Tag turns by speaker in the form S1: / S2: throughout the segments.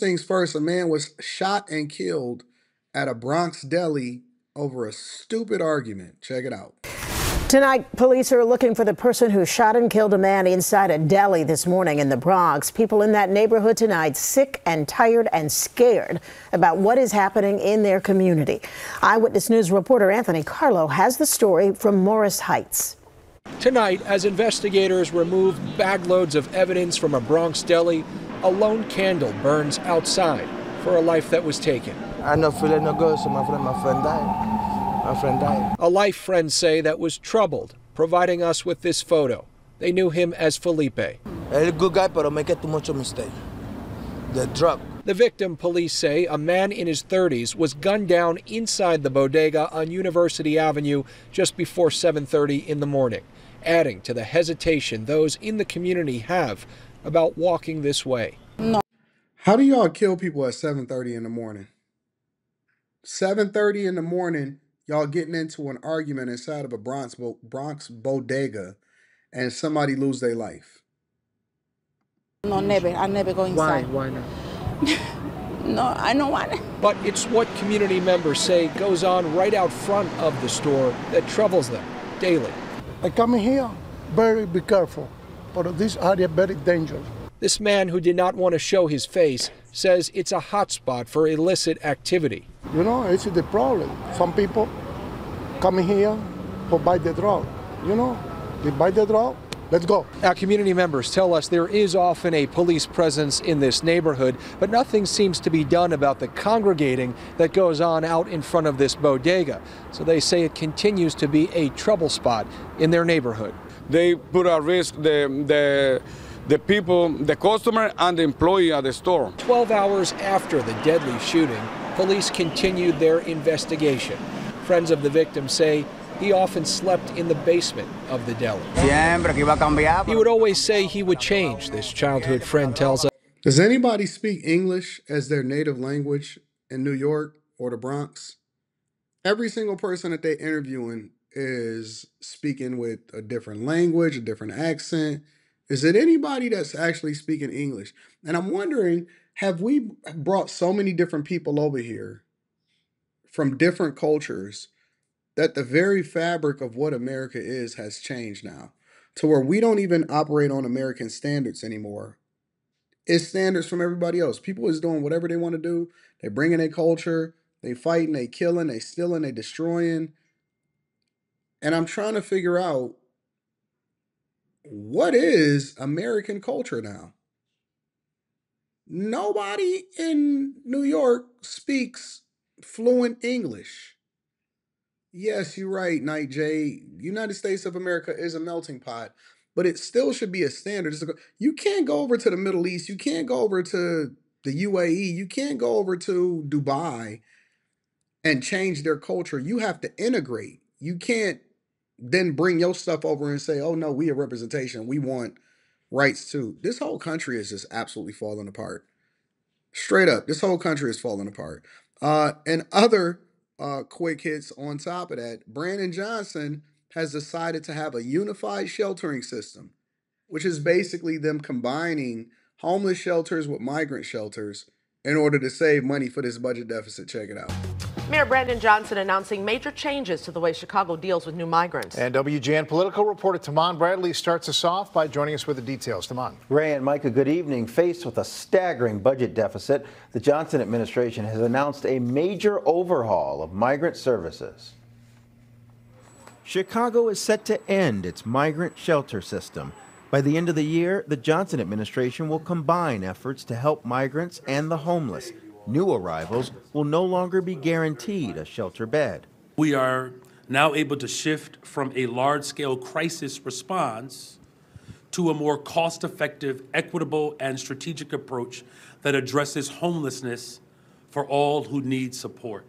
S1: things first, a man was shot and killed at a Bronx deli over a stupid argument. Check it out.
S2: Tonight, police are looking for the person who shot and killed a man inside a deli this morning in the Bronx. People in that neighborhood tonight sick and tired and scared about what is happening in their community. Eyewitness News reporter Anthony Carlo has the story from Morris Heights.
S3: Tonight, as investigators remove bagloads of evidence from a Bronx deli, a lone candle burns outside for a life that was taken.
S4: I'm not feeling no good, so my friend died. My friend died.
S3: A life, friends say, that was troubled, providing us with this photo. They knew him as Felipe.
S4: A good guy, but make too much mistake. The drug.
S3: The victim, police say, a man in his 30s, was gunned down inside the bodega on University Avenue just before 7:30 in the morning, adding to the hesitation those in the community have about walking this way.
S1: No. How do y'all kill people at 7:30 in the morning? 7:30 in the morning, y'all getting into an argument inside of a Bronx bodega and somebody lose their life.
S5: No, never. I never go inside.
S3: Why not?
S5: No, I don't want it.
S3: But it's what community members say goes on right out front of the store that troubles them daily.
S6: I come in here, be careful, but this area very dangerous.
S3: This man, who did not want to show his face, says it's a hot spot for illicit activity.
S6: You know, it's the problem. Some people come in here to buy the drug. You know, they buy the drug, let's go.
S3: Our community members tell us there is often a police presence in this neighborhood, but nothing seems to be done about the congregating that goes on out in front of this bodega. So they say it continues to be a trouble spot in their neighborhood.
S7: They put at risk the people, the customer and the employee at the store.
S3: 12 hours after the deadly shooting, police continued their investigation. Friends of the victim say he often slept in the basement of the deli. He would always say he would change, this childhood friend tells us.
S1: Does anybody speak English as their native language in New York or the Bronx? Every single person that they're interviewing is speaking with a different language, a different accent. Is it anybody that's actually speaking English? And I'm wondering, have we brought so many different people over here from different cultures that the very fabric of what America is has changed now to where we don't even operate on American standards anymore? It's standards from everybody else. People is doing whatever they want to do. They bringing their culture. They fighting, they killing, they stealing, they destroying. And I'm trying to figure out, what is American culture now? Nobody in New York speaks fluent English. Yes, you're right, Night J. United States of America is a melting pot, but it still should be a standard. You can't go over to the Middle East. You can't go over to the UAE. You can't go over to Dubai and change their culture. You have to integrate. You can't then bring your stuff over and say, oh no, we a representation. We want rights too. This whole country is just absolutely falling apart. Straight up, this whole country is falling apart. And other quick hits on top of that, Brandon Johnson has decided to have a unified sheltering system, which is basically them combining homeless shelters with migrant shelters in order to save money for this budget deficit. Check it out.
S8: Mayor Brandon Johnson announcing major changes to the way Chicago deals with new migrants.
S9: And WGN political reporter Taman Bradley starts us off by joining us with the details. Taman.
S10: Ray and Micah, good evening. Faced with a staggering budget deficit, the Johnson administration has announced a major overhaul of migrant services. Chicago is set to end its migrant shelter system. By the end of the year, the Johnson administration will combine efforts to help migrants and the homeless. New arrivals will no longer be guaranteed a shelter bed.
S11: We are now able to shift from a large-scale crisis response to a more cost-effective, equitable, and strategic approach that addresses homelessness for all who need support.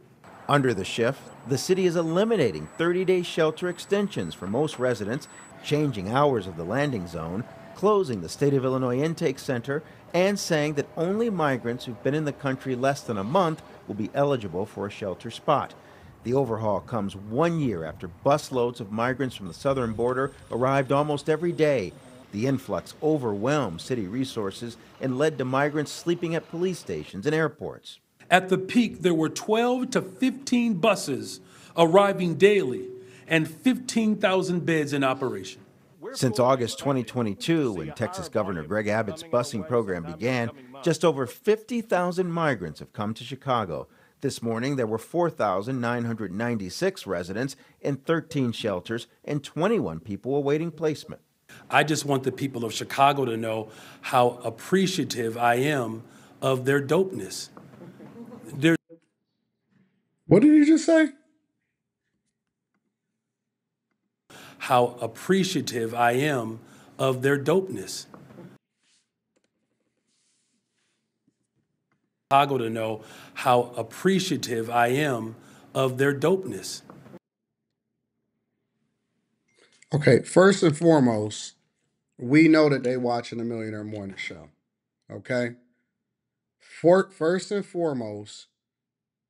S10: Under the shift, the city is eliminating 30-day shelter extensions for most residents, changing hours of the landing zone, closing the State of Illinois Intake Center, and saying that only migrants who've been in the country less than a month will be eligible for a shelter spot. The overhaul comes 1 year after busloads of migrants from the southern border arrived almost every day. The influx overwhelmed city resources and led to migrants sleeping at police stations and airports.
S11: At the peak, there were 12 to 15 buses arriving daily and 15,000 beds in operation.
S10: Since August 2022, when Texas Governor Greg Abbott's busing program began, just over 50,000 migrants have come to Chicago. This morning, there were 4,996 residents in 13 shelters and 21 people awaiting placement.
S11: I just want the people of Chicago to know how appreciative I am of their dopeness.
S1: What did you just say?
S11: How appreciative I am of their dopeness. Chicago to know how appreciative I am of their dopeness.
S1: Okay, first and foremost, we know that they watching the Millionaire Morning Show. Okay? First and foremost,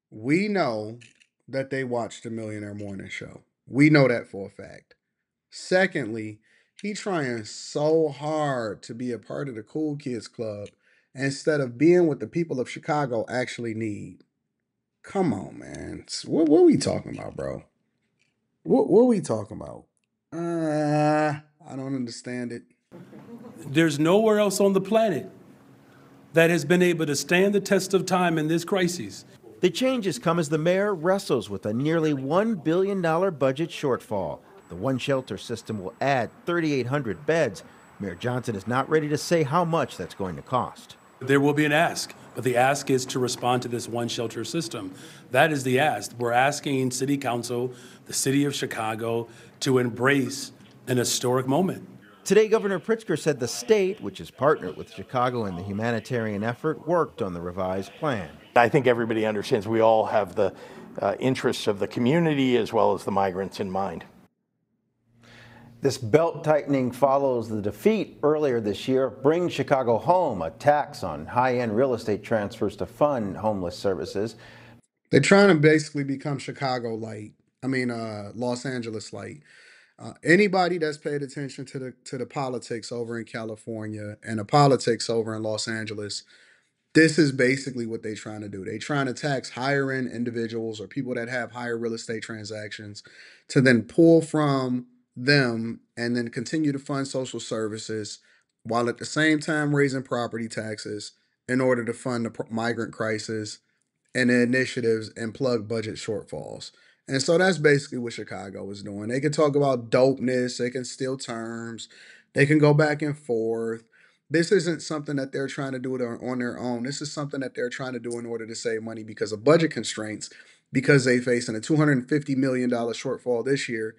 S1: we know that they watch the Millionaire Morning Show. We know that for a fact. Secondly, he trying so hard to be a part of the Cool Kids Club instead of being what the people of Chicago actually need. Come on, man. What are we talking about, bro? What are we talking about? I don't understand it.
S11: There's nowhere else on the planet that has been able to stand the test of time in this crisis.
S10: The changes come as the mayor wrestles with a nearly $1 billion budget shortfall. The one-shelter system will add 3,800 beds. Mayor Johnson is not ready to say how much that's going to cost.
S11: There will be an ask, but the ask is to respond to this one-shelter system. That is the ask. We're asking City Council, the city of Chicago, to embrace an historic moment.
S10: Today, Governor Pritzker said the state, which has partnered with Chicago in the humanitarian effort, worked on the revised plan.
S12: I think everybody understands we all have the interests of the community as well as the migrants in mind.
S10: This belt tightening follows the defeat earlier this year of Bring Chicago Home, a tax on high-end real estate transfers to fund homeless services.
S1: They're trying to basically become Chicago light. Los Angeles light. Anybody that's paid attention to the politics over in California and the politics over in Los Angeles, this is basically what they're trying to do. They're trying to tax higher end individuals or people that have higher real estate transactions to then pull from them and then continue to fund social services while at the same time raising property taxes in order to fund the migrant crisis and the initiatives and plug budget shortfalls. And so that's basically what Chicago is doing. They can talk about dopeness, they can steal terms, they can go back and forth. This isn't something that they're trying to do on their own. This is something that they're trying to do in order to save money because of budget constraints, because they facing a $250 million shortfall this year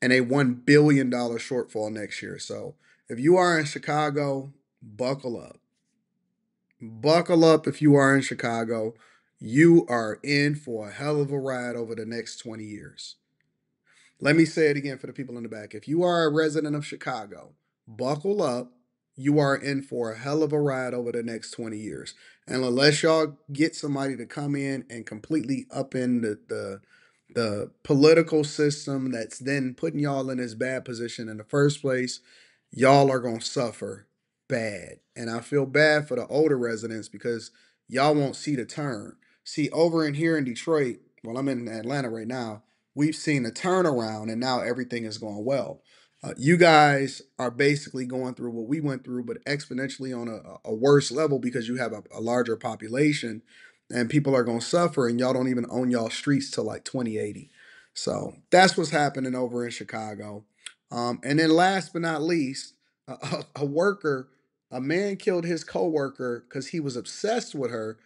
S1: and a $1 billion shortfall next year. So if you are in Chicago, buckle up. Buckle up if you are in Chicago. You are in for a hell of a ride over the next 20 years. Let me say it again for the people in the back. If you are a resident of Chicago, buckle up. You are in for a hell of a ride over the next 20 years. And unless y'all get somebody to come in and completely upend the political system that's then putting y'all in this bad position in the first place, y'all are going to suffer bad. And I feel bad for the older residents because y'all won't see the turn. See, over in here in Detroit, well, I'm in Atlanta right now, we've seen a turnaround and now everything is going well. You guys are basically going through what we went through, but exponentially on a worse level because you have a larger population and people are going to suffer and y'all don't even own y'all streets till like 2080. So that's what's happening over in Chicago. And then last but not least, a man killed his coworker because he was obsessed with her.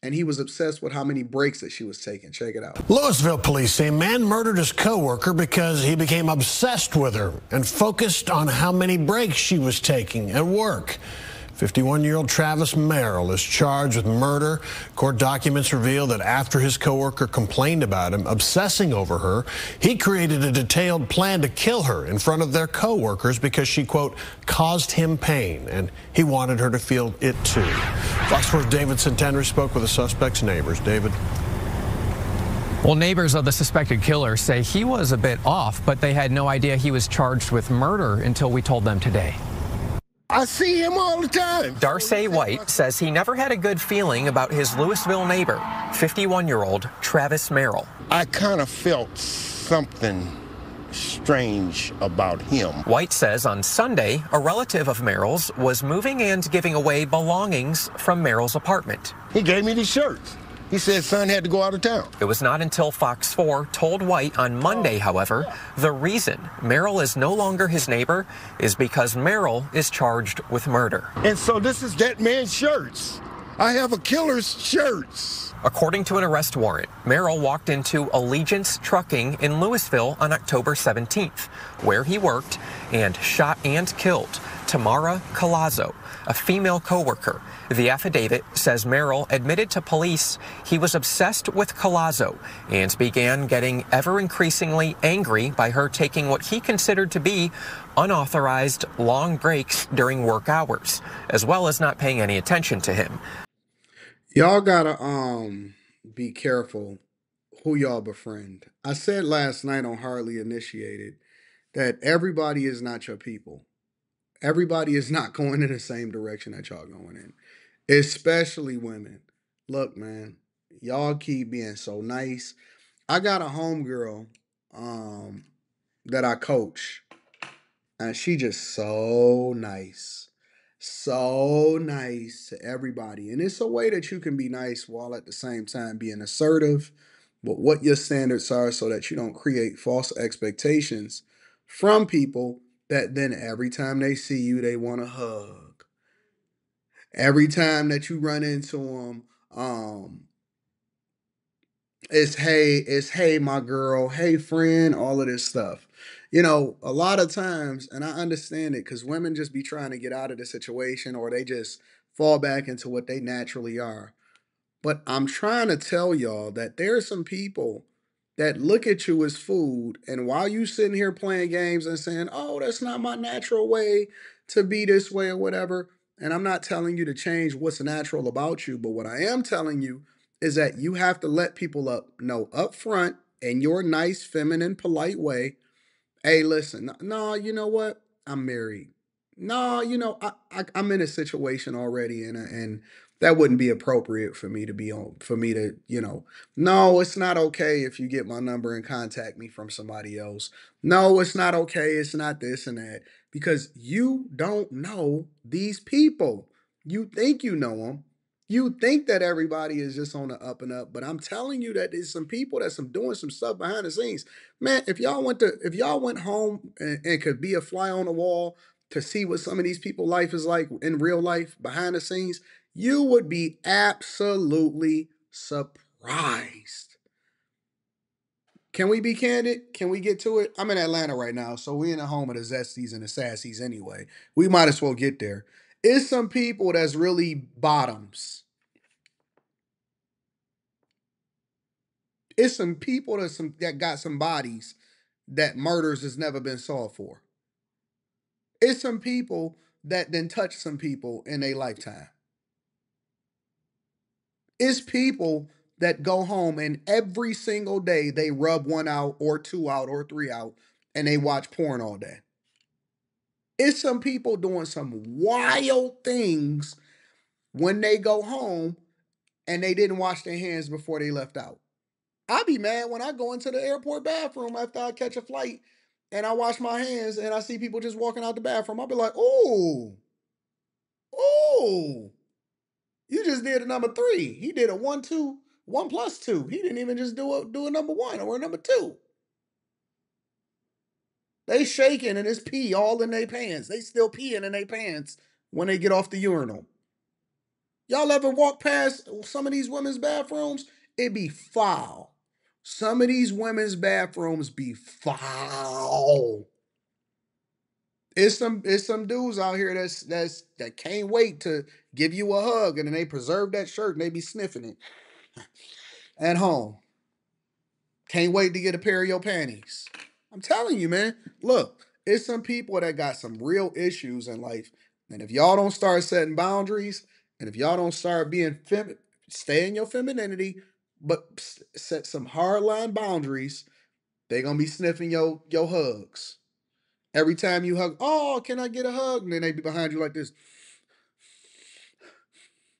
S1: And he was obsessed with how many breaks that she was taking. Check it out.
S13: Louisville police say a man murdered his coworker because he became obsessed with her and focused on how many breaks she was taking at work. 51-year-old Travis Merrill is charged with murder. Court documents reveal that after his coworker complained about him obsessing over her, he created a detailed plan to kill her in front of their coworkers because she, quote, caused him pain, and he wanted her to feel it too. Fox 4's David Centenary spoke with the suspect's neighbors. David.
S14: Well, neighbors of the suspected killer say he was a bit off, but they had no idea he was charged with murder until we told them today.
S15: I see him all the time.
S16: Darcy White says he never had a good feeling about his Louisville neighbor, 51-year-old Travis Merrill.
S15: I kind of felt something strange about him.
S16: White says on Sunday, a relative of Merrill's was moving and giving away belongings from Merrill's apartment.
S15: He gave me these shirts. He said son had to go out of town.
S16: It was not until Fox 4 told White on Monday, however, the reason Merrill is no longer his neighbor is because Merrill is charged with murder.
S15: And so this is that man's shirts. I have a killer's shirts.
S16: According to an arrest warrant, Merrill walked into Allegiance Trucking in Louisville on October 17th, where he worked, and shot and killed Tamara Colazzo, a female coworker. The affidavit says Merrill admitted to police he was obsessed with Colazzo and began getting ever increasingly angry by her taking what he considered to be unauthorized long breaks during work hours, as well as not paying any attention to him.
S1: Y'all gotta be careful who y'all befriend. I said last night on Hardly Initiated that everybody is not your people. Everybody is not going in the same direction that y'all going in, especially women. Look, man, y'all keep being so nice. I got a homegirl that I coach, and she just so nice. So nice to everybody. And it's a way that you can be nice while at the same time being assertive, but what your standards are so that you don't create false expectations from people that then every time they see you, they want to hug. Every time that you run into them, it's hey, my girl, hey, friend, all of this stuff. You know, a lot of times, and I understand it because women just be trying to get out of the situation or they just fall back into what they naturally are. But I'm trying to tell y'all that there are some people that look at you as food, and while you sitting here playing games and saying, oh, that's not my natural way to be this way or whatever, and I'm not telling you to change what's natural about you, but what I am telling you is that you have to let people know up front in your nice, feminine, polite way, hey, listen, no, you know what? I'm married. No, you know, I'm in a situation already, and that wouldn't be appropriate for me to be on. For me to, you know, no, it's not okay if you get my number and contact me from somebody else. No, it's not okay. It's not this and that because you don't know these people. You think you know them. You think that everybody is just on the up and up, but I'm telling you that there's some people that's doing some stuff behind the scenes. Man, if y'all went home and could be a fly on the wall to see what some of these people's life is like in real life behind the scenes, you would be absolutely surprised. Can we be candid? Can we get to it? I'm in Atlanta right now, so we're in the home of the Zesties and the Sassies anyway. We might as well get there. It's some people that's really bottoms. It's some people that got some bodies that murders has never been solved for. It's some people that then touch some people in their lifetime. It's people that go home and every single day they rub one out or two out or three out and they watch porn all day. It's some people doing some wild things when they go home and they didn't wash their hands before they left out. I'll be mad when I go into the airport bathroom after I catch a flight and I wash my hands and I see people just walking out the bathroom. I'll be like, oh, you just did a number 3. He did a 1, 2, 1 plus 2. He didn't even just do a number 1 or a number 2. They shaking and it's pee all in their pants. They still peeing in their pants when they get off the urinal. Y'all ever walk past some of these women's bathrooms? It be foul. Some of these women's bathrooms be foul. It's some dudes out here that can't wait to give you a hug and then they preserve that shirt and they be sniffing it at home. Can't wait to get a pair of your panties. I'm telling you, man. Look, it's some people that got some real issues in life. And if y'all don't start setting boundaries, and if y'all don't start being stay in your femininity, but set some hardline boundaries, they're gonna be sniffing your hugs. Every time you hug, oh, can I get a hug? And then they be behind you like this,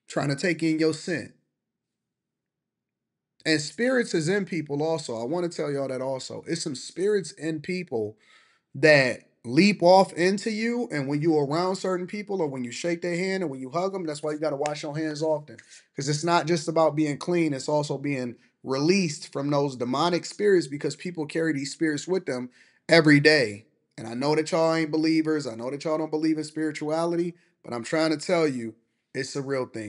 S1: trying to take in your scent. And spirits is in people also. I want to tell y'all that also. It's some spirits in people that leap off into you, and when you're around certain people or when you shake their hand or when you hug them, that's why you got to wash your hands often, because it's not just about being clean, it's also being released from those demonic spirits, because people carry these spirits with them every day. And I know that y'all ain't believers, I know that y'all don't believe in spirituality, but I'm trying to tell you, it's a real thing.